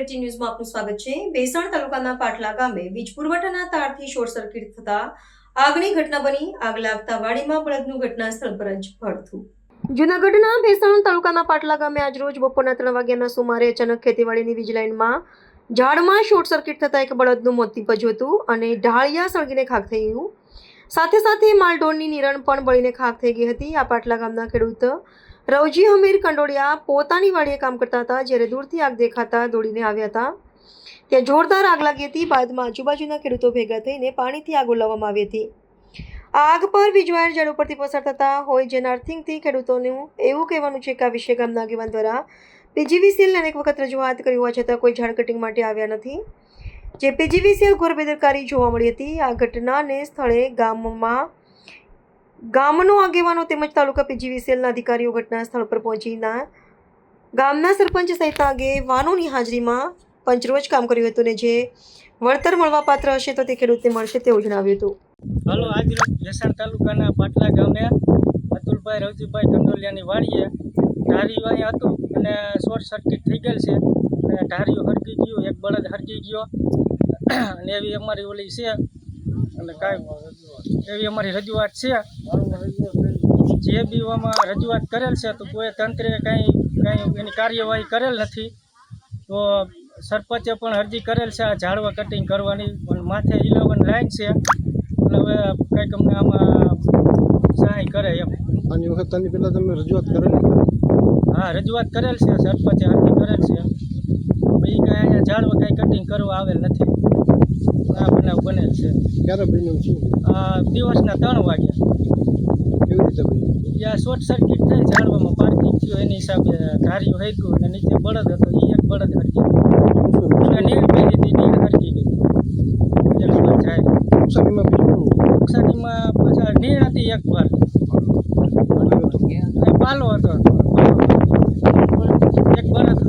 Bulletin ન્યૂઝમાં આપનું સ્વાગત છે। બેસણ તાલુકાના પાટલા ગામે વીજ પુરવઠાના તારથી શોર્ટ સર્કિટ થતા આગની ઘટના બની। આગ લાગતા વાડીમાં બળદનું ઘટના સ્થળ પર જ ભડથું। જૂનાગઢના બેસણ તાલુકાના પાટલા ગામે આજરોજ બપોરના 3 વાગ્યાના સુમારે અચાનક ખેતીવાડીની વીજ લાઇનમાં ઝાડમાં શોર્ટ સર્કિટ થતા એક બળદનું મોત નીપજ્યું હતું અને ઢાળિયા સળગીને ખાખ થઈ ગયું। સાથે સાથે માલઢોરની નિરણ પણ બળીને ખાખ થઈ ગઈ હતી। આ પાટલા ગામના ખેડૂત રવજી હમીર કંડોળિયા પોતાની વાડીએ કામ કરતા હતા, જ્યારે દૂરથી આગ દેખાતા દોડીને આવ્યા હતા। ત્યાં જોરદાર આગ લાગી હતી। બાદમાં આજુબાજુના ખેડૂતો ભેગા થઈને પાણીથી આગ ઓલવવામાં આવી હતી। આ આગ પર વીજ વાયર ઝાડ ઉપરથી પસાર થતા હોય જેના અર્થિંગથી ખેડૂતોનું એવું કહેવાનું છે કે આ વિશે ગામના આગેવાન દ્વારા પીજીવીસીએલને અનેક વખત રજૂઆત કરી હોવા છતાં કોઈ ઝાડ કટિંગ માટે આવ્યા નથી, જે પીજીવીસીએલ ઘોર બેદરકારી જોવા મળી હતી। આ ઘટનાને સ્થળે ગામનો આગેવાનો તેમજ તાલુકા પીજીવીસીએલના અધિકારીઓ ઘટના સ્થળ પર પહોંચીને ગામના સરપંચ સહિતના આગેવાનોની હાજરીમાં પંચરોજ કામ કર્યું હતું ને જે વળતર મળવાપાત્ર હશે તો તે ખેડૂતને મળશે તેવું જણાવ્યું હતું। હાલો, આજરોજ બેસણ તાલુકાના પાટલા ગામે અતુલભાઈ રવજીભાઈ કંડોલિયાની વાડીએ ઢારિયું અહીંયા હતું અને શોર્ટ સર્કિટ થઈ ગયેલ છે અને ઢારિયું હરકી ગયું, એક બળદ હરકી ગયો અને એવી અમારી ઓલી છે અને કાંઈ એવી અમારી રજૂઆત છે। જે બી આમાં રજૂઆત કરેલ છે તો કોઈ તંત્રે કાંઈ એની કાર્યવાહી કરેલ નથી। તો સરપંચે પણ અરજી કરેલ છે આ ઝાડવા કટિંગ કરવાની, પણ માથે 11 લાઈન છે એટલે હવે કંઈક અમને આમાં સહાય કરે એમ। આની વખત આની પહેલાં તમે રજૂઆત કરેલી? હા, રજૂઆત કરેલ છે, સરપંચે અરજી કરેલ છે, પછી કાંઈ અહીંયા ઝાડવા કાંઈ કટિંગ કરવા આવેલ નથી। આ બનાવ બનેલ છે। ક્યારે બન્યું છે? દિવસના 3 વાગ્યા। કેવી રીતે બન્યું? ત્યાં શોર્ટ સર્કિટ થઈ, ઝાડવામાં પાર્કિંગ થયું એની હિસાબે ધાર્યું હરક્યું અને નીચે બળદ હતો, એ એક બળદ હરકી ગયું, નીર પડી હતી, નીર હરકી ગઈ એક વાર જાય। નુકસાનીમાં બીજું નુકસાનીમાં પછી નીર હતી એક વાર, પાલો હતો, એક બળદ